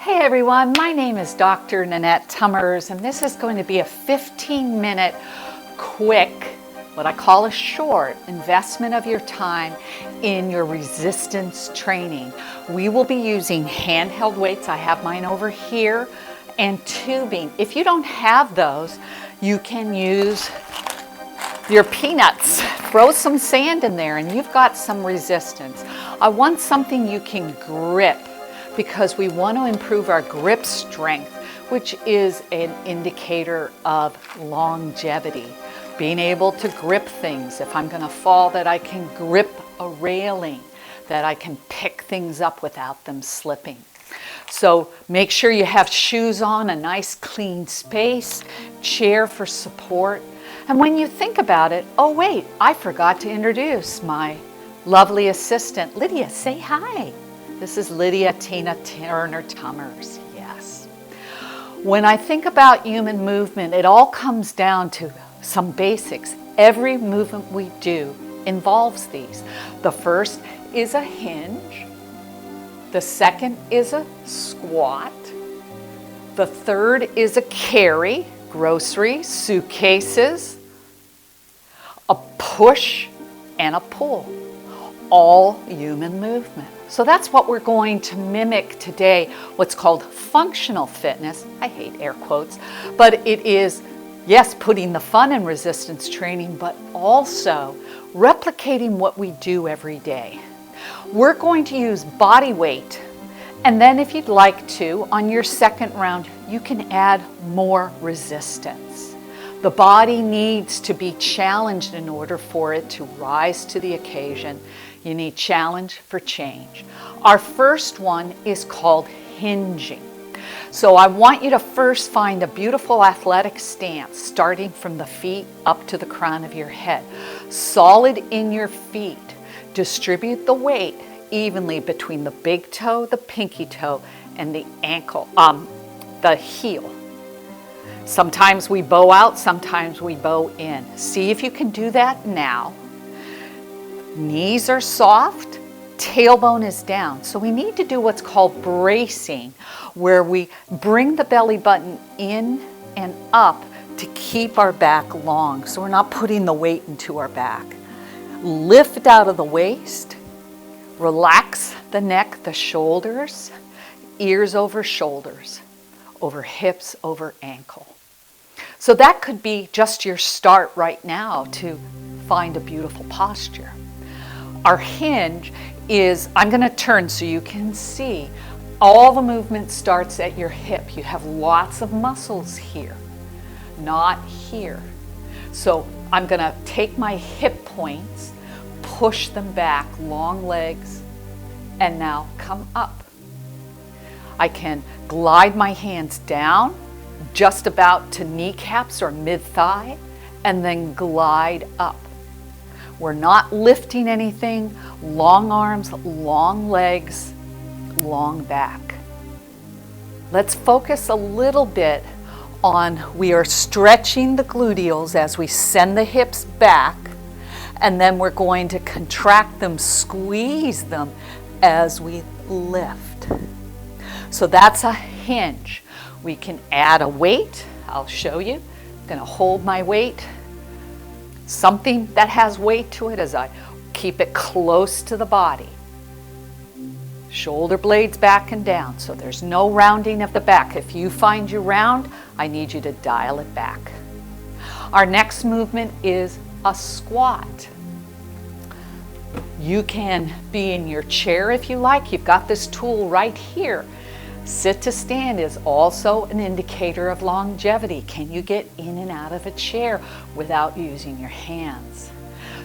Hey everyone, my name is Dr. Nanette Tummers, and this is going to be a 15-minute quick, what I call a short, investment of your time in your resistance training. We will be using handheld weights. I have mine over here, and tubing. If you don't have those, you can use your peanuts. Throw some sand in there and you've got some resistance. I want something you can grip, because we want to improve our grip strength, which is an indicator of longevity. Being able to grip things. If I'm going to fall, that I can grip a railing, that I can pick things up without them slipping. So make sure you have shoes on, a nice clean space, chair for support. And when you think about it, oh wait, I forgot to introduce my lovely assistant, Lydia. Say hi. This is Lydia Tina Turner Tummers, yes. When I think about human movement, it all comes down to some basics. Every movement we do involves these. The first is a hinge. The second is a squat. The third is a carry, groceries, suitcases, a push, and a pull. All human movement. So that's what we're going to mimic today, what's called functional fitness. I hate air quotes, but it is, yes, putting the fun in resistance training, but also replicating what we do every day. We're going to use body weight, and then if you'd like to, on your second round, you can add more resistance. The body needs to be challenged in order for it to rise to the occasion. You need challenge for change. Our first one is called hinging. So I want you to first find a beautiful athletic stance, starting from the feet up to the crown of your head. Solid in your feet. Distribute the weight evenly between the big toe, the pinky toe, and the ankle, the heel. Sometimes we bow out, sometimes we bow in. See if you can do that now. Knees are soft, tailbone is down. So we need to do what's called bracing, where we bring the belly button in and up to keep our back long. So we're not putting the weight into our back. Lift out of the waist, relax the neck, the shoulders, ears over shoulders, over hips, over ankle. So that could be just your start right now to find a beautiful posture. Our hinge is, I'm going to turn so you can see, all the movement starts at your hip. You have lots of muscles here, not here. So I'm going to take my hip points, push them back, long legs, and now come up. I can glide my hands down, just about to kneecaps or mid-thigh, and then glide up. We're not lifting anything. Long arms, long legs, long back. Let's focus a little bit on, we are stretching the gluteals as we send the hips back, and then we're going to contract them, squeeze them as we lift. So that's a hinge. We can add a weight. I'll show you. I'm going to hold my weight. Something that has weight to it as I keep it close to the body. Shoulder blades back and down, so there's no rounding of the back. If you find you round, I need you to dial it back. Our next movement is a squat. You can be in your chair if you like. You've got this tool right here. Sit to stand is also an indicator of longevity. Can you get in and out of a chair without using your hands?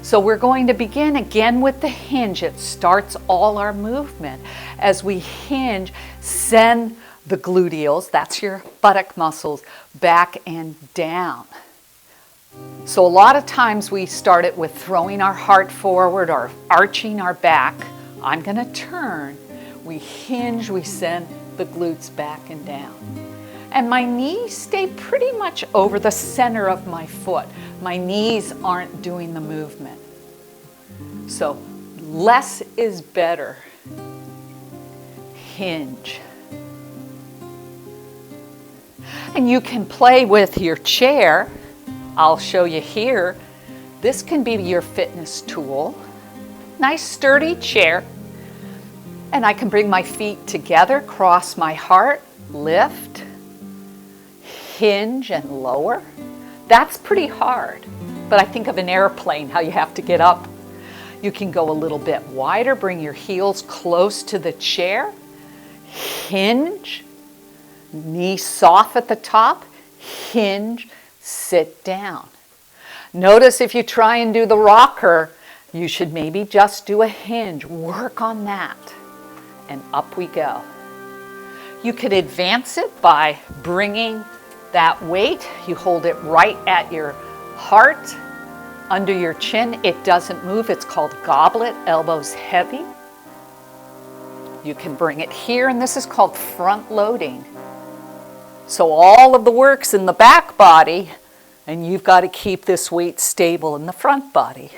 So we're going to begin again with the hinge. It starts all our movement. As we hinge, send the gluteals, that's your buttock muscles, back and down. So a lot of times we start it with throwing our heart forward or arching our back. I'm going to turn. We hinge, we send the glutes back and down. And my knees stay pretty much over the center of my foot. My knees aren't doing the movement. So less is better. Hinge. And you can play with your chair. I'll show you here. This can be your fitness tool. Nice sturdy chair. And I can bring my feet together, cross my heart, lift, hinge and lower. That's pretty hard, but I think of an airplane, how you have to get up. You can go a little bit wider, bring your heels close to the chair, hinge, knee soft at the top, hinge, sit down. Notice if you try and do the rocker, you should maybe just do a hinge. Work on that. And up we go. You could advance it by bringing that weight. You hold it right at your heart, under your chin. It doesn't move. It's called goblet, elbows heavy. You can bring it here, and this is called front loading. So all of the work's in the back body, and you've got to keep this weight stable in the front body.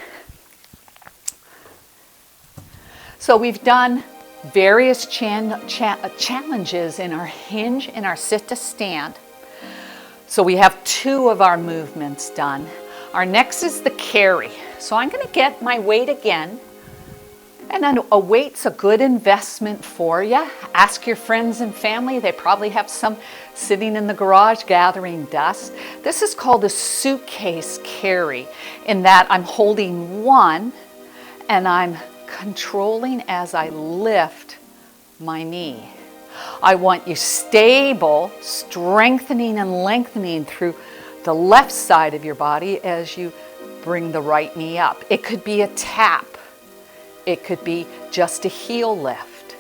So we've done various challenges in our hinge and our sit to stand. So we have 2 of our movements done. Our next is the carry. So I'm going to get my weight again. And then a weight's a good investment for you. Ask your friends and family. They probably have some sitting in the garage gathering dust. This is called a suitcase carry, in that I'm holding one and I'm controlling as I lift my knee. I want you stable, strengthening and lengthening through the left side of your body as you bring the right knee up. It could be a tap. It could be just a heel lift.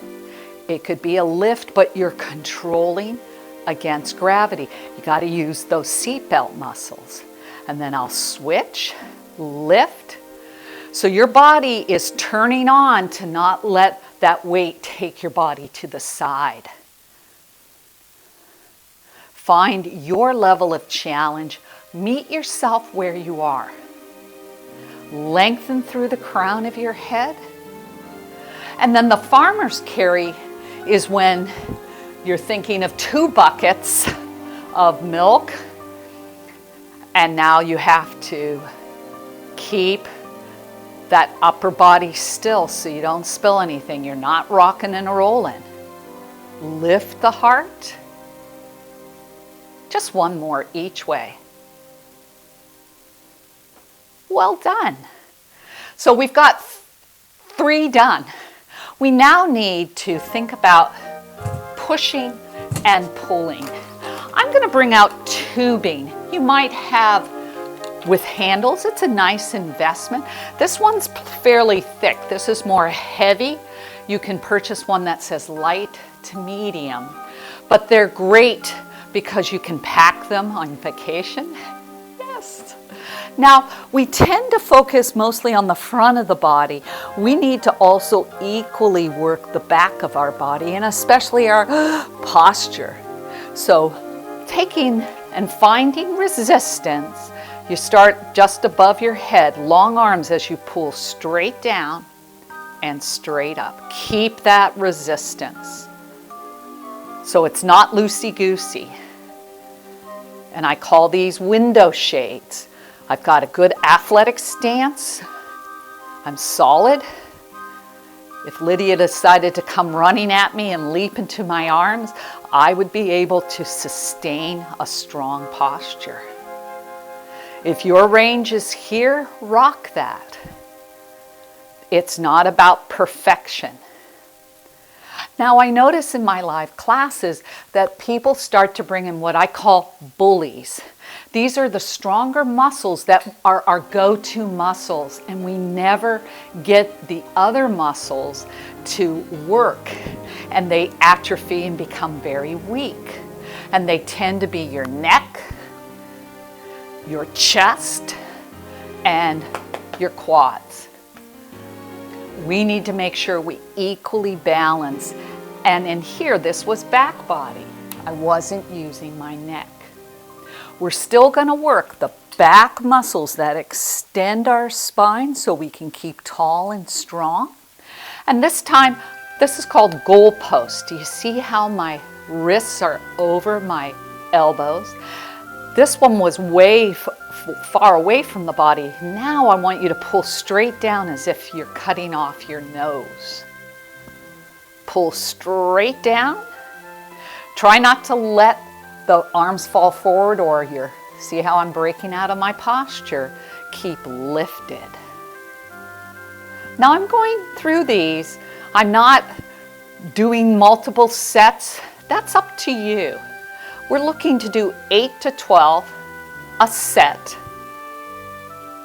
It could be a lift, but you're controlling against gravity. You got to use those seatbelt muscles. And then I'll switch, lift. So your body is turning on to not let that weight take your body to the side. Find your level of challenge. Meet yourself where you are. Lengthen through the crown of your head. And then the farmer's carry is when you're thinking of 2 buckets of milk, and now you have to keep that upper body still so you don't spill anything. You're not rocking and rolling. Lift the heart. Just 1 more each way. Well done. So we've got 3 done. We now need to think about pushing and pulling. I'm going to bring out tubing. You might have with handles. It's a nice investment. This one's fairly thick. This is more heavy. You can purchase one that says light to medium, but they're great because you can pack them on vacation. Yes. Now, we tend to focus mostly on the front of the body. We need to also equally work the back of our body, and especially our posture. So, taking and finding resistance, you start just above your head, long arms as you pull straight down and straight up. Keep that resistance. So it's not loosey-goosey. And I call these window shades. I've got a good athletic stance. I'm solid. If Lydia decided to come running at me and leap into my arms, I would be able to sustain a strong posture. If your range is here, rock that. It's not about perfection. Now, I notice in my live classes that people start to bring in what I call bullies. These are the stronger muscles that are our go-to muscles, and we never get the other muscles to work, and they atrophy and become very weak. And they tend to be your neck, your chest, and your quads. We need to make sure we equally balance. And in here, this was back body. I wasn't using my neck. We're still going to work the back muscles that extend our spine so we can keep tall and strong. And this time, this is called goalpost. Do you see how my wrists are over my elbows. This one was way far away from the body. Now I want you to pull straight down as if you're cutting off your nose. Pull straight down. Try not to let the arms fall forward or see how I'm breaking out of my posture. Keep lifted. Now I'm going through these. I'm not doing multiple sets. That's up to you. We're looking to do 8 to 12 a set.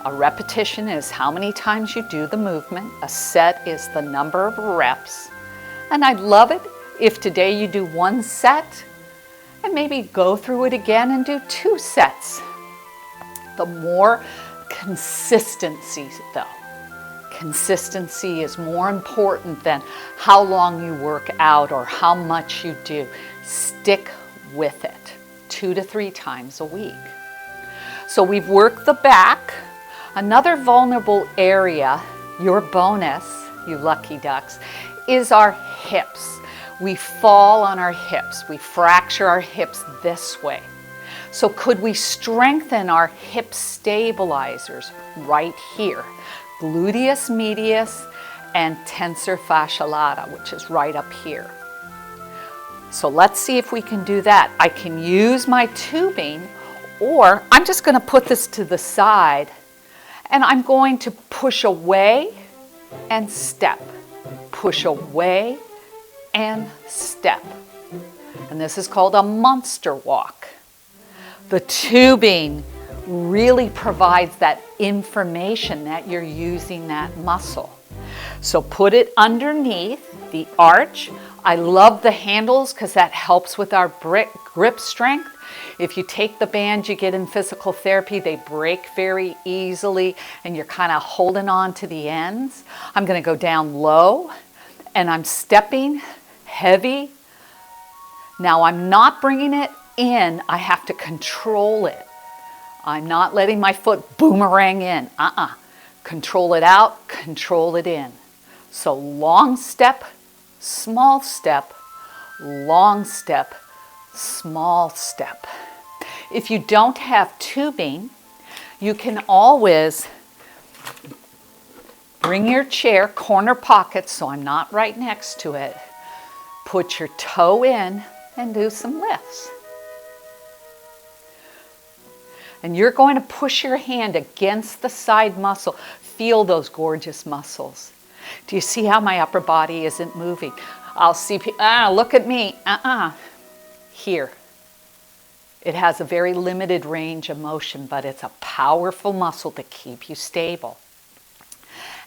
A repetition is how many times you do the movement. A set is the number of reps. And I'd love it if today you do 1 set and maybe go through it again and do 2 sets. The more consistency though. Consistency is more important than how long you work out or how much you do. Stick with it 2 to 3 times a week. So we've worked the back. Another vulnerable area, your bonus, you lucky ducks, is our hips. We fall on our hips. We fracture our hips this way. So could we strengthen our hip stabilizers right here? Gluteus medius and tensor fascia lata, which is right up here. So let's see if we can do that. I can use my tubing, or I'm just going to put this to the side and I'm going to push away and step. Push away and step. And this is called a monster walk. The tubing really provides that information that you're using that muscle. So put it underneath the arch. I love the handles because that helps with our grip strength. If you take the band you get in physical therapy, they break very easily and you're kind of holding on to the ends. I'm going to go down low and I'm stepping heavy. Now I'm not bringing it in. I have to control it. I'm not letting my foot boomerang in. Control it out, control it in. So long step, small step, long step, small step. If you don't have tubing, you can always bring your chair, corner pocket, so I'm not right next to it. Put your toe in and do some lifts. And you're going to push your hand against the side muscle. Feel those gorgeous muscles. Do you see how my upper body isn't moving? I'll see people, look at me. Here. It has a very limited range of motion, but it's a powerful muscle to keep you stable.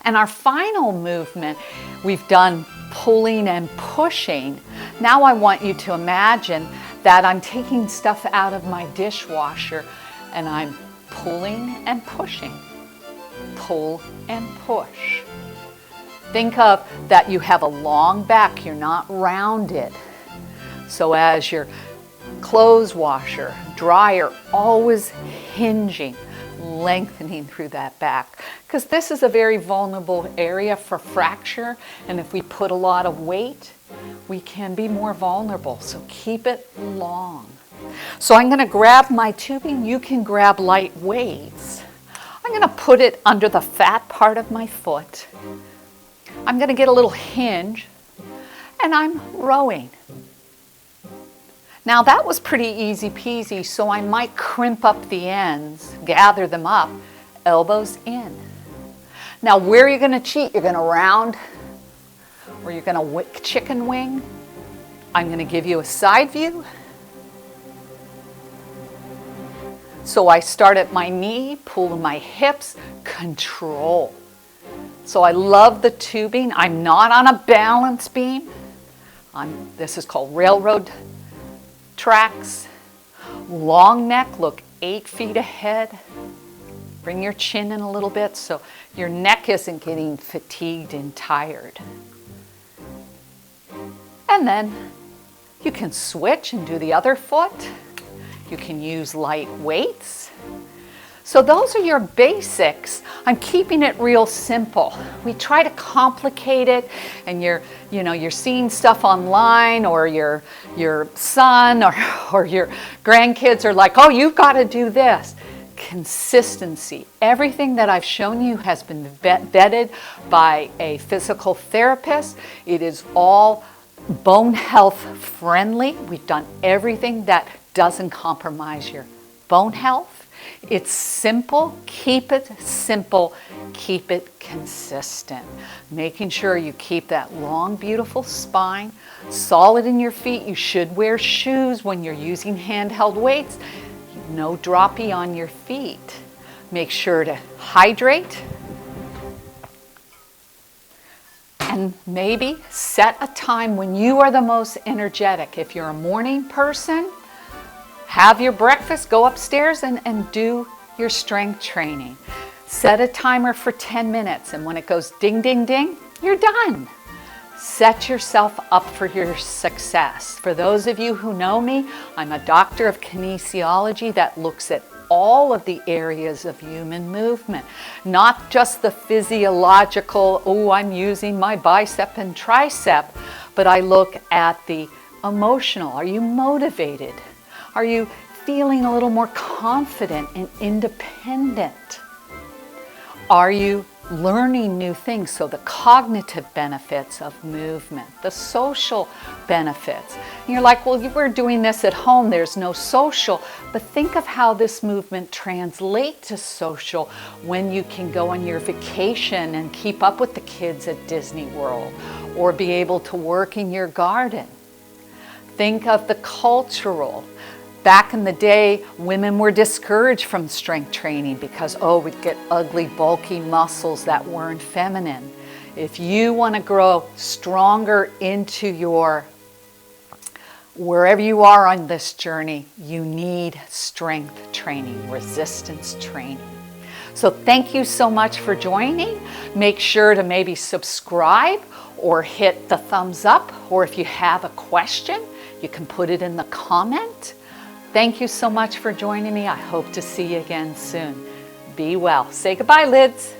And our final movement, we've done pulling and pushing. Now I want you to imagine that I'm taking stuff out of my dishwasher and I'm pulling and pushing. Pull and push. Think of that you have a long back, you're not rounded. So as your clothes washer, dryer, always hinging, lengthening through that back. Because this is a very vulnerable area for fracture, and if we put a lot of weight, we can be more vulnerable. So keep it long. So I'm going to grab my tubing. You can grab light weights. I'm going to put it under the fat part of my foot. I'm going to get a little hinge, and I'm rowing. Now that was pretty easy peasy, so I might crimp up the ends, gather them up, elbows in. Now where are you going to cheat? You're going to round, or you're going to chicken wing. I'm going to give you a side view. So I start at my knee, pull my hips, control. So I love the tubing. I'm not on a balance beam. This is called railroad tracks. Long neck, look 8 feet ahead. Bring your chin in a little bit so your neck isn't getting fatigued and tired. And then you can switch and do the other foot. You can use light weights. So those are your basics. I'm keeping it real simple. We try to complicate it, and you're seeing stuff online, or your son or your grandkids are like, oh, you've got to do this. Consistency. Everything that I've shown you has been vetted by a physical therapist. It is all bone health friendly. We've done everything that doesn't compromise your bone health. It's simple. Keep it simple. Keep it consistent. Making sure you keep that long, beautiful spine solid in your feet. You should wear shoes when you're using handheld weights. No droppy on your feet. Make sure to hydrate. And maybe set a time when you are the most energetic. If you're a morning person, have your breakfast, go upstairs and do your strength training. Set a timer for 10 minutes, and when it goes ding, ding, ding, you're done. Set yourself up for your success. For those of you who know me, I'm a doctor of kinesiology that looks at all of the areas of human movement, not just the physiological, oh, I'm using my bicep and tricep, but I look at the emotional. Are you motivated? Are you feeling a little more confident and independent? Are you learning new things? So the cognitive benefits of movement, the social benefits. And you're like, well, we're doing this at home, there's no social. But think of how this movement translates to social when you can go on your vacation and keep up with the kids at Disney World, or be able to work in your garden. Think of the cultural. Back in the day, women were discouraged from strength training because, oh, we'd get ugly, bulky muscles that weren't feminine. If you want to grow stronger into your, wherever you are on this journey, you need strength training, resistance training. So thank you so much for joining. Make sure to maybe subscribe or hit the thumbs up, or if you have a question, you can put it in the comment. Thank you so much for joining me. I hope to see you again soon. Be well. Say goodbye, Lids.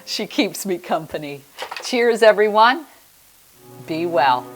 She keeps me company. Cheers, everyone. Be well.